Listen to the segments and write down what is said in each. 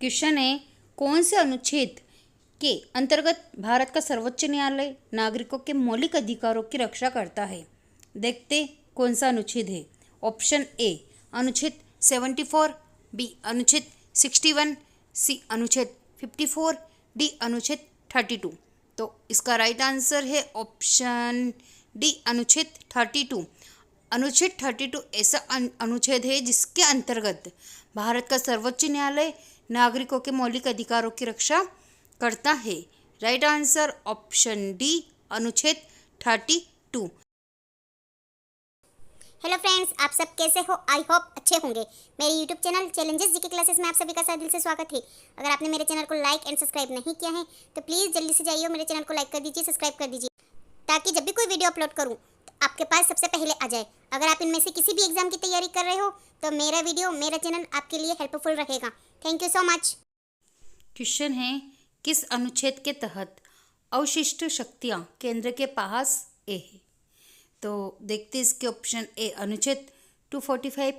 Question है, कौन से अनुच्छेद के अंतर्गत भारत का सर्वोच्च न्यायालय नागरिकों के मौलिक अधिकारों की रक्षा करता है। देखते कौन सा अनुच्छेद है। ऑप्शन ए अनुच्छेद 74, बी अनुच्छेद 61, सी अनुच्छेद 54, डी अनुच्छेद 32। तो इसका राइट आंसर है ऑप्शन डी अनुच्छेद 32। अनुच्छेद 32 ऐसा अनुच्छेद है जिसके अंतर्गत भारत का सर्वोच्च न्यायालय नागरिकों के मौलिक अधिकारों की रक्षा करता है। राइट आंसर ऑप्शन डी अनुच्छेद 32। हेलो फ्रेंड्स, आप सब कैसे हो? आई होप अच्छे होंगे। मेरे YouTube channel challenges GK classes में आप सभी का साथ दिल से स्वागत है। अगर आपने मेरे चैनल को लाइक एंड सब्सक्राइब नहीं किया है तो प्लीज़ जल्दी से जाइए मेरे चैनल को लाइक कर दीजिए, सब्सक्राइब कर दीजिए, ताकि जब भी कोई वीडियो अपलोड करूँ तो आपके पास सबसे पहले आ जाए। अगर आप इनमें से किसी भी एग्जाम की तैयारी कर रहे हो तो मेरा वीडियो, मेरा चैनल आपके लिए हेल्पफुल रहेगा। Thank you so much. Question है, किस अनुच्छेद के तहत अवशिष्ट शक्तियां केंद्र के पास है। तो देखते इसके ऑप्शन ए अनुच्छेद 245,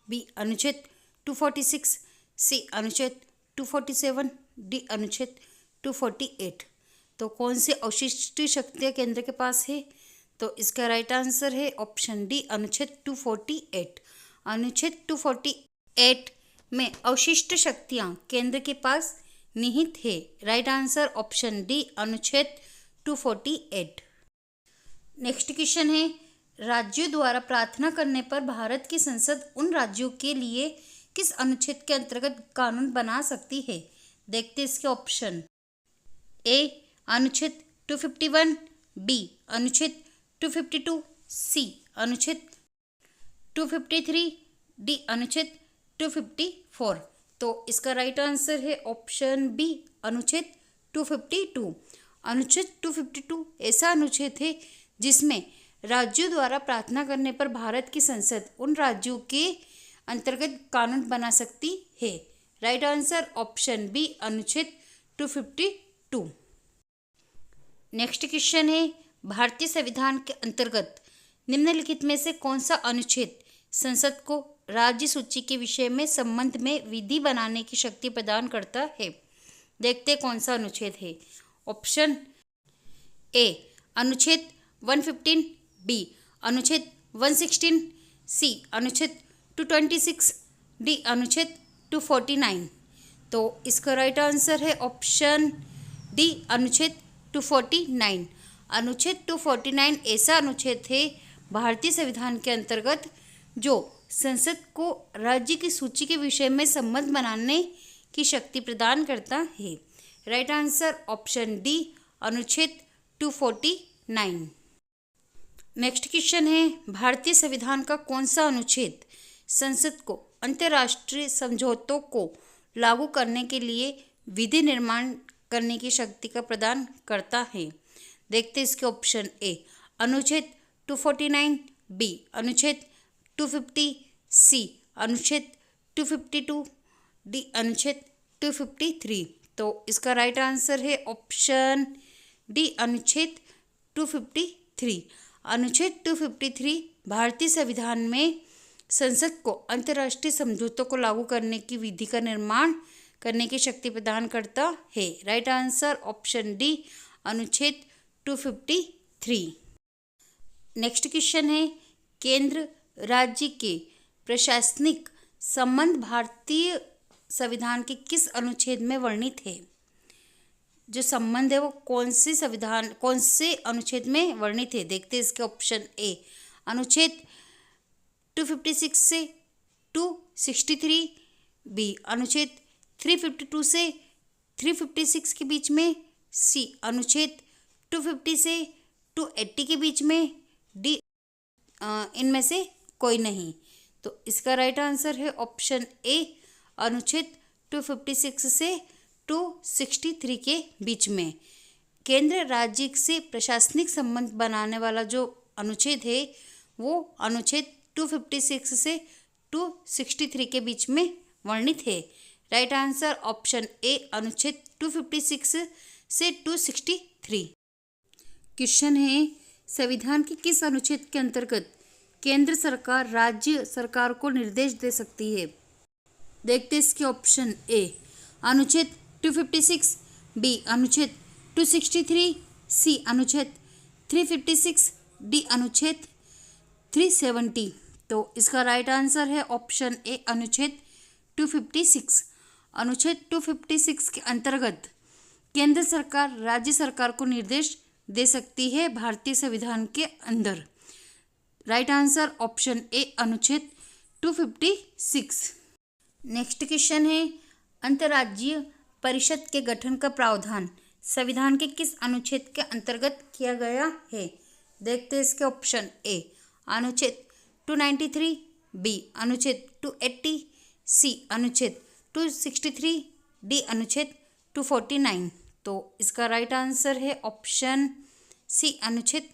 बी अनुच्छेद 246, सी अनुच्छेद 247, डी अनुच्छेद 248। तो कौन सी अवशिष्ट शक्तियां केंद्र के पास है? तो इसका राइट आंसर है ऑप्शन डी अनुच्छेद 248। अनुच्छेद 248 में अवशिष्ट शक्तियां केंद्र के पास निहित है। राइट आंसर ऑप्शन डी अनुच्छेद 248। नेक्स्ट क्वेश्चन है, राज्यों द्वारा प्रार्थना करने पर भारत की संसद उन राज्यों के लिए किस अनुच्छेद के अंतर्गत कानून बना सकती है। देखते इसके ऑप्शन। ए अनुच्छेद 251, बी अनुच्छेद 252, सी अनुच्छेद 253, डी अनुच्छेद 254। तो इसका राइट आंसर है ऑप्शन बी अनुच्छेद 252। अनुच्छेद 252 ऐसा अनुच्छेद है जिसमें राज्यों द्वारा प्रार्थना करने पर भारत की संसद उन राज्यों के अंतर्गत कानून बना सकती है। राइट आंसर ऑप्शन बी अनुच्छेद 252। नेक्स्ट क्वेश्चन है, भारतीय संविधान के अंतर्गत निम्नलिखित में से कौन सा अनुच्छेद संसद को राज्य सूची के विषय में संबंध में विधि बनाने की शक्ति प्रदान करता है। देखते कौन सा अनुच्छेद है। ऑप्शन ए अनुच्छेद 115, बी अनुच्छेद 116, सी अनुच्छेद 226, डी अनुच्छेद 249। तो इसका राइट आंसर है ऑप्शन डी अनुच्छेद 249। अनुच्छेद 249 ऐसा अनुच्छेद है भारतीय संविधान के अंतर्गत जो संसद को राज्य की सूची के विषय में संबंध बनाने की शक्ति प्रदान करता है। राइट आंसर ऑप्शन डी अनुच्छेद 249। नेक्स्ट क्वेश्चन है, भारतीय संविधान का कौन सा अनुच्छेद संसद को अंतर्राष्ट्रीय समझौतों को लागू करने के लिए विधि निर्माण करने की शक्ति का प्रदान करता है। देखते इसके ऑप्शन ए अनुच्छेद 249, बी अनुच्छेद 250, सी अनुच्छेद 252, डी अनुच्छेद 253। तो इसका राइट आंसर है ऑप्शन डी अनुच्छेद 253। अनुच्छेद 253 भारतीय संविधान में संसद को अंतर्राष्ट्रीय समझौतों को लागू करने की विधि का निर्माण करने की शक्ति प्रदान करता है। राइट आंसर ऑप्शन डी अनुच्छेद 253। नेक्स्ट क्वेश्चन है, केंद्र राज्य के प्रशासनिक संबंध भारतीय संविधान के किस अनुच्छेद में वर्णित है। जो संबंध है वो कौन से अनुच्छेद में वर्णित है। देखते हैं इसके ऑप्शन ए अनुच्छेद 256 से 263, बी अनुच्छेद 352 से 356 के बीच में, सी अनुच्छेद 250 से 280 के बीच में, डी इनमें से कोई नहीं। तो इसका राइट आंसर है ऑप्शन ए अनुच्छेद 256 से 263 के बीच में। केंद्र राज्य से प्रशासनिक संबंध बनाने वाला जो अनुच्छेद है वो अनुच्छेद 256 से 263 के बीच में वर्णित है। राइट आंसर ऑप्शन ए अनुच्छेद 256 से 263। क्वेश्चन है, संविधान के किस अनुच्छेद के अंतर्गत केंद्र सरकार राज्य सरकार को निर्देश दे सकती है। देखते इसके ऑप्शन ए अनुच्छेद 256, बी अनुच्छेद 263, सी अनुच्छेद 356, डी अनुच्छेद 370। तो इसका राइट आंसर है ऑप्शन ए अनुच्छेद 256। अनुच्छेद 256 के अंतर्गत केंद्र सरकार राज्य सरकार को निर्देश दे सकती है भारतीय संविधान के अंदर। राइट आंसर ऑप्शन ए अनुच्छेद 256। नेक्स्ट क्वेश्चन है, अंतर्राज्यीय परिषद के गठन का प्रावधान संविधान के किस अनुच्छेद के अंतर्गत किया गया है? देखते हैं इसके ऑप्शन ए अनुच्छेद 293, बी अनुच्छेद 280, सी अनुच्छेद 263, डी अनुच्छेद 249। तो इसका राइट आंसर है ऑप्शन सी अनुच्छेद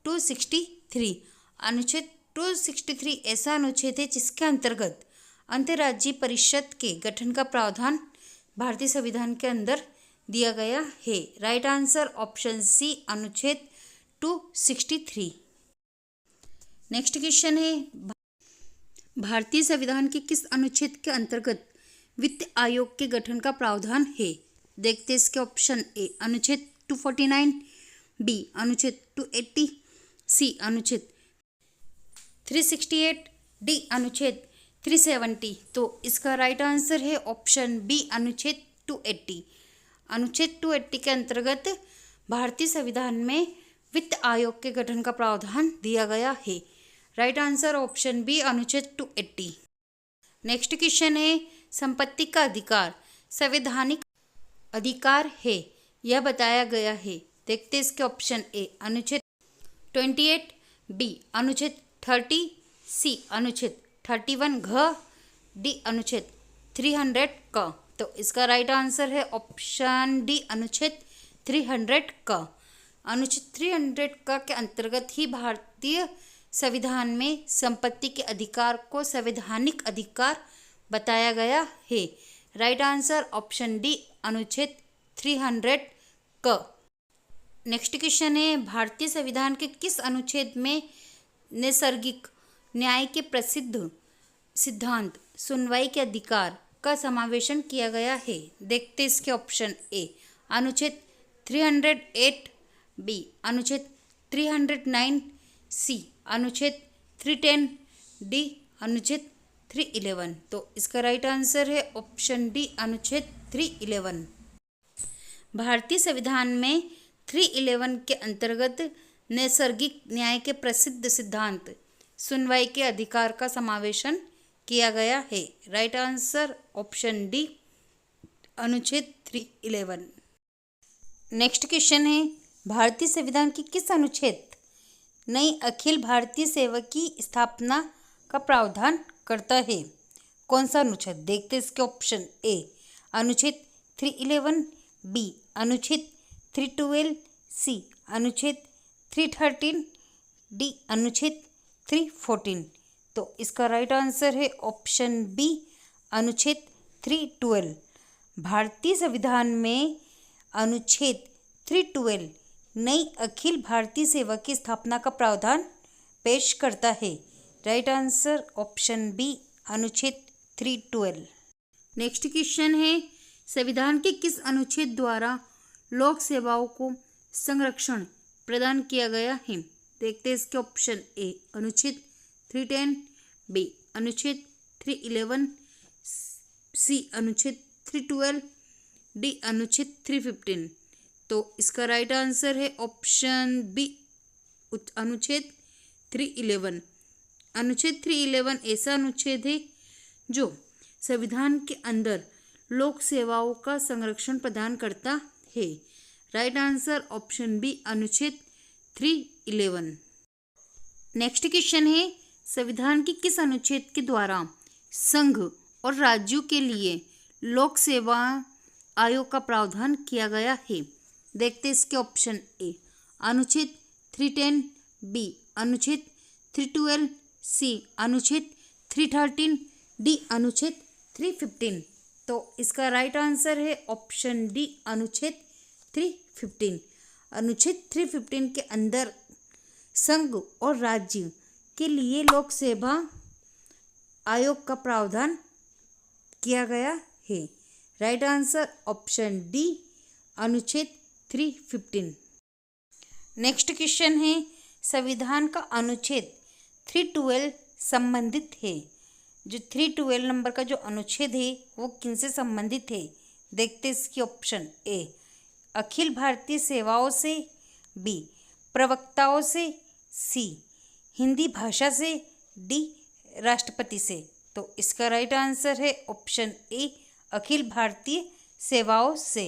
263। अनुच्छेद 263 ऐसा अनुच्छेद है जिसके अंतर्गत अंतर्राज्यीय परिषद के गठन का प्रावधान भारतीय संविधान के अंदर दिया गया है। राइट आंसर ऑप्शन सी अनुच्छेद 263। नेक्स्ट क्वेश्चन है, भारतीय संविधान के किस अनुच्छेद के अंतर्गत वित्त आयोग के गठन का प्रावधान है? देखते हैं इसके ऑप्शन ए अनुच्छेद 249, बी अनुच्छेद 280, सी अनुच्छेद 368, डी अनुच्छेद 370। तो इसका राइट आंसर है ऑप्शन बी अनुच्छेद 280। अनुच्छेद 280 के अंतर्गत भारतीय संविधान में वित्त आयोग के गठन का प्रावधान दिया गया है। राइट आंसर ऑप्शन बी अनुच्छेद 280। नेक्स्ट क्वेश्चन है, संपत्ति का अधिकार संवैधानिक अधिकार है यह बताया गया है। देखते इसके ऑप्शन ए अनुच्छेद 28, बी अनुच्छेद 30, सी अनुच्छेद 31 घ, डी अनुच्छेद 300 क। तो इसका राइट आंसर है ऑप्शन डी अनुच्छेद 300 क। अनुच्छेद 300 क के अंतर्गत ही भारतीय संविधान में संपत्ति के अधिकार को संवैधानिक अधिकार बताया गया है। राइट आंसर ऑप्शन डी अनुच्छेद 300 क। नेक्स्ट क्वेश्चन है, भारतीय संविधान के किस अनुच्छेद में नैसर्गिक न्याय के प्रसिद्ध सिद्धांत सुनवाई के अधिकार का समावेशन किया गया है? देखते इसके ऑप्शन ए अनुच्छेद 308, बी अनुच्छेद 309, सी अनुच्छेद 310, डी अनुच्छेद 311। तो इसका राइट आंसर है ऑप्शन डी अनुच्छेद 311। भारतीय संविधान में 311 के अंतर्गत नैसर्गिक न्याय के प्रसिद्ध सिद्धांत सुनवाई के अधिकार का समावेशन किया गया है। राइट आंसर ऑप्शन डी अनुच्छेद 311। नेक्स्ट क्वेश्चन है, भारतीय संविधान के किस अनुच्छेद नई अखिल भारतीय सेवा की स्थापना का प्रावधान करता है? कौन सा अनुच्छेद? देखते इसके ऑप्शन ए अनुच्छेद 311, बी अनुच्छेद 312, सी अनुच्छेद 313, डी अनुच्छेद 314। तो इसका राइट आंसर है ऑप्शन बी अनुच्छेद 312। भारतीय संविधान में अनुच्छेद 312 नई अखिल भारतीय सेवा की स्थापना का प्रावधान पेश करता है। राइट आंसर ऑप्शन बी अनुच्छेद 312। नेक्स्ट क्वेश्चन है, संविधान के किस अनुच्छेद द्वारा लोक सेवाओं को संरक्षण प्रदान किया गया है? देखते हैं इसके ऑप्शन ए अनुच्छेद 310, बी अनुच्छेद 311, सी अनुच्छेद 312, डी अनुच्छेद 315। तो इसका राइट आंसर है ऑप्शन बी अनुच्छेद 311। अनुच्छेद 311 ऐसा अनुच्छेद है जो संविधान के अंदर लोक सेवाओं का संरक्षण प्रदान करता है। राइट आंसर ऑप्शन बी अनुच्छेद 311। नेक्स्ट क्वेश्चन है, संविधान के किस अनुच्छेद के द्वारा संघ और राज्यों के लिए लोक सेवा आयोग का प्रावधान किया गया है? देखते इसके ऑप्शन ए अनुच्छेद 310, बी अनुच्छेद 312, सी अनुच्छेद 313, डी अनुच्छेद 315। तो इसका राइट आंसर है ऑप्शन डी अनुच्छेद 315। अनुच्छेद 315 के अंदर संघ और राज्य के लिए लोक सेवा आयोग का प्रावधान किया गया है। राइट आंसर ऑप्शन डी अनुच्छेद 315। नेक्स्ट क्वेश्चन है संविधान का अनुच्छेद 312 संबंधित है। जो 312 नंबर का जो अनुच्छेद है वो किनसे संबंधित है? देखते इसकी ऑप्शन ए अखिल भारतीय सेवाओं से, बी प्रवक्ताओं से, सी हिंदी भाषा से, डी राष्ट्रपति से। तो इसका राइट आंसर है ऑप्शन ए अखिल भारतीय सेवाओं से।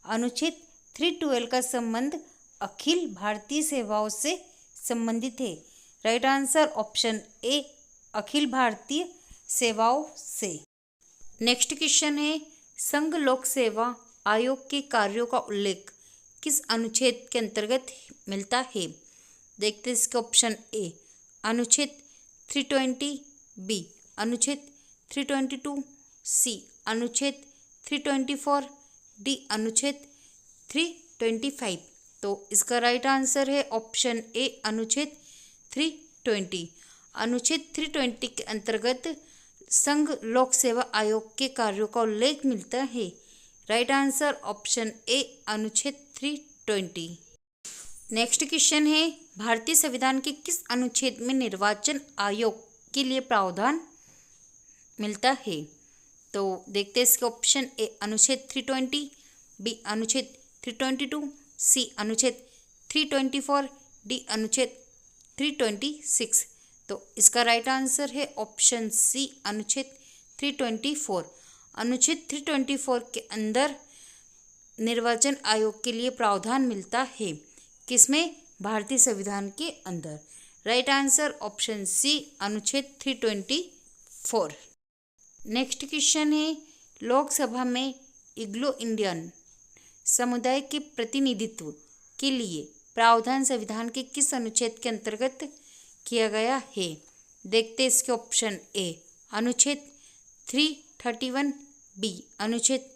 अनुच्छेद 312 का संबंध अखिल भारतीय सेवाओं से संबंधित है। Right answer option A Akhil Bharatiya सेवाओं से। नेक्स्ट क्वेश्चन है संघ लोक सेवा आयोग के कार्यों का उल्लेख किस अनुच्छेद के अंतर्गत मिलता है? देखते हैं इसके ऑप्शन ए अनुच्छेद 320, बी अनुच्छेद 322, सी अनुच्छेद 324, डी अनुच्छेद 325। तो इसका राइट आंसर है ऑप्शन ए अनुच्छेद 320। अनुच्छेद 320 के अंतर्गत संघ लोक सेवा आयोग के कार्यों का उल्लेख मिलता है। राइट आंसर ऑप्शन ए अनुच्छेद 320। नेक्स्ट क्वेश्चन है भारतीय संविधान के किस अनुच्छेद में निर्वाचन आयोग के लिए प्रावधान मिलता है? तो देखते हैं इसके ऑप्शन ए अनुच्छेद 320, बी अनुच्छेद 322, सी अनुच्छेद 324, डी अनुच्छेद 326। तो इसका राइट आंसर है ऑप्शन सी अनुच्छेद 324। अनुच्छेद 324 के अंदर निर्वाचन आयोग के लिए प्रावधान मिलता है। किसमें? भारतीय संविधान के अंदर। राइट आंसर ऑप्शन सी अनुच्छेद 324। नेक्स्ट क्वेश्चन है लोकसभा में एंग्लो इंडियन समुदाय के प्रतिनिधित्व के लिए प्रावधान संविधान के किस अनुच्छेद के अंतर्गत किया गया है? देखते इसके ऑप्शन ए अनुच्छेद 331, बी अनुच्छेद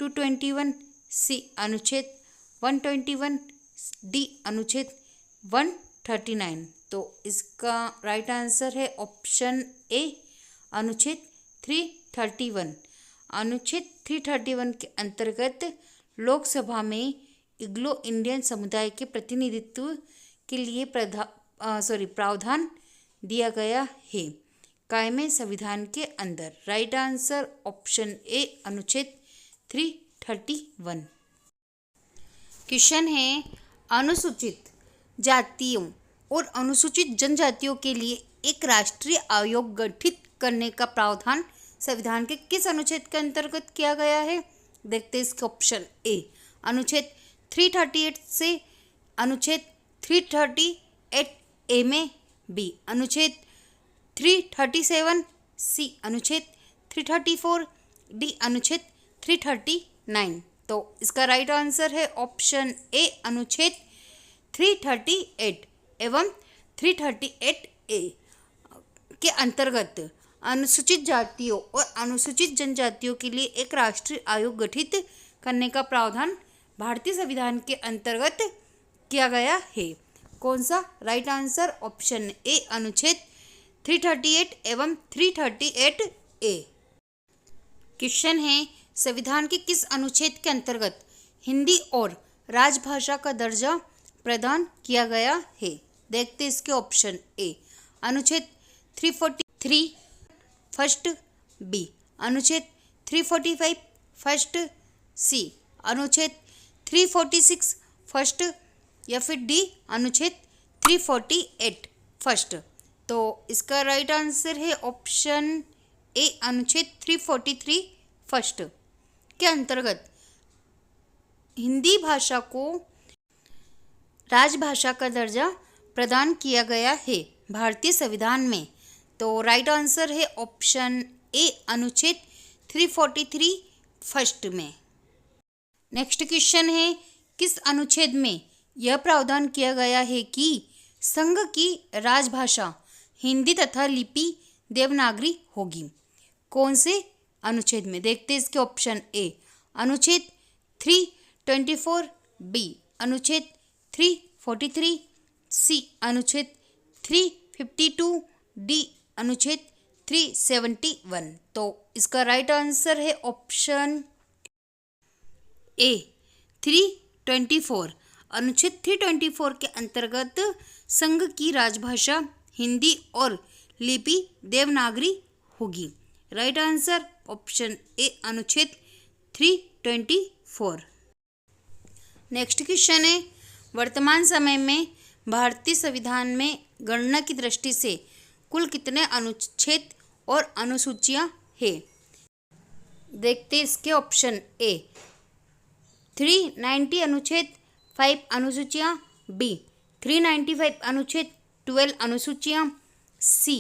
221, सी अनुच्छेद 121, डी अनुच्छेद 139। तो इसका राइट आंसर है ऑप्शन ए अनुच्छेद 331। अनुच्छेद 331 के अंतर्गत लोकसभा में एंग्लो इंडियन समुदाय के प्रतिनिधित्व के लिए प्रावधान दिया गया है कायमे संविधान के अंदर। राइट आंसर ऑप्शन ए अनुच्छेद 331। क्वेश्चन है अनुसूचित जातियों और अनुसूचित जनजातियों के लिए एक राष्ट्रीय आयोग गठित करने का प्रावधान संविधान के किस अनुच्छेद के अंतर्गत किया गया है? देखते हैं इसके ऑप्शन ए अनुच्छेद 338 से अनुच्छेद 338 ए में, बी अनुच्छेद 337, सी अनुच्छेद 334, डी अनुच्छेद 339। तो इसका राइट आंसर है ऑप्शन ए अनुच्छेद 338 एवं 338 ए के अंतर्गत अनुसूचित जातियों और अनुसूचित जनजातियों के लिए एक राष्ट्रीय आयोग गठित करने का प्रावधान भारतीय संविधान के अंतर्गत किया गया है। कौन सा? राइट आंसर ऑप्शन ए अनुच्छेद 338 एवं 338 ए। क्वेश्चन है संविधान के किस अनुच्छेद के अंतर्गत हिंदी और राजभाषा का दर्जा प्रदान किया गया है? देखते इसके ऑप्शन ए अनुच्छेद 343 फर्स्ट, बी अनुच्छेद 345 फर्स्ट, सी अनुच्छेद 346 फर्स्ट या फिर डी अनुच्छेद 348 फर्स्ट। तो इसका राइट आंसर है ऑप्शन ए अनुच्छेद 343 फर्स्ट के अंतर्गत हिंदी भाषा को राजभाषा का दर्जा प्रदान किया गया है भारतीय संविधान में। तो राइट आंसर है ऑप्शन ए अनुच्छेद 343 फर्स्ट में। नेक्स्ट क्वेश्चन है किस अनुच्छेद में यह प्रावधान किया गया है कि संघ की राजभाषा हिंदी तथा लिपि देवनागरी होगी? कौन से अनुच्छेद में? देखते हैं इसके ऑप्शन ए अनुच्छेद 324, बी अनुच्छेद 343, सी अनुच्छेद 352, डी अनुच्छेद 371। तो इसका राइट आंसर है ऑप्शन ए 324 अनुच्छेद 324 के अंतर्गत संघ की राजभाषा हिंदी और लिपि देवनागरी होगी। राइट आंसर ऑप्शन ए अनुच्छेद 324। नेक्स्ट क्वेश्चन है, वर्तमान समय में भारतीय संविधान में गणना की दृष्टि से कुल कितने अनुच्छेद और अनुसूचियां हैं? देखते हैं इसके ऑप्शन ए 390 अनुच्छेद 5 अनुसूचियां, बी 395 अनुच्छेद 12 अनुसूचियां, सी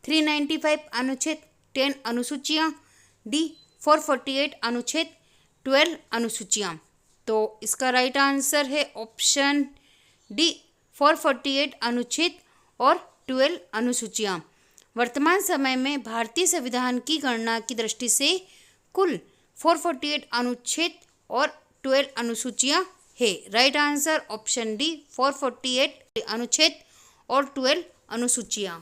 395 अनुच्छेद 10 अनुसूचियां, डी 448 अनुच्छेद 12 अनुसूचियां। तो इसका राइट आंसर है ऑप्शन डी 448 अनुच्छेद और 12 अनुसूचियां। वर्तमान समय में भारतीय संविधान की गणना की दृष्टि से कुल 448 अनुच्छेद और 12 अनुसूचियां है। राइट आंसर ऑप्शन डी 448 अनुच्छेद और 12 अनुसूचियां।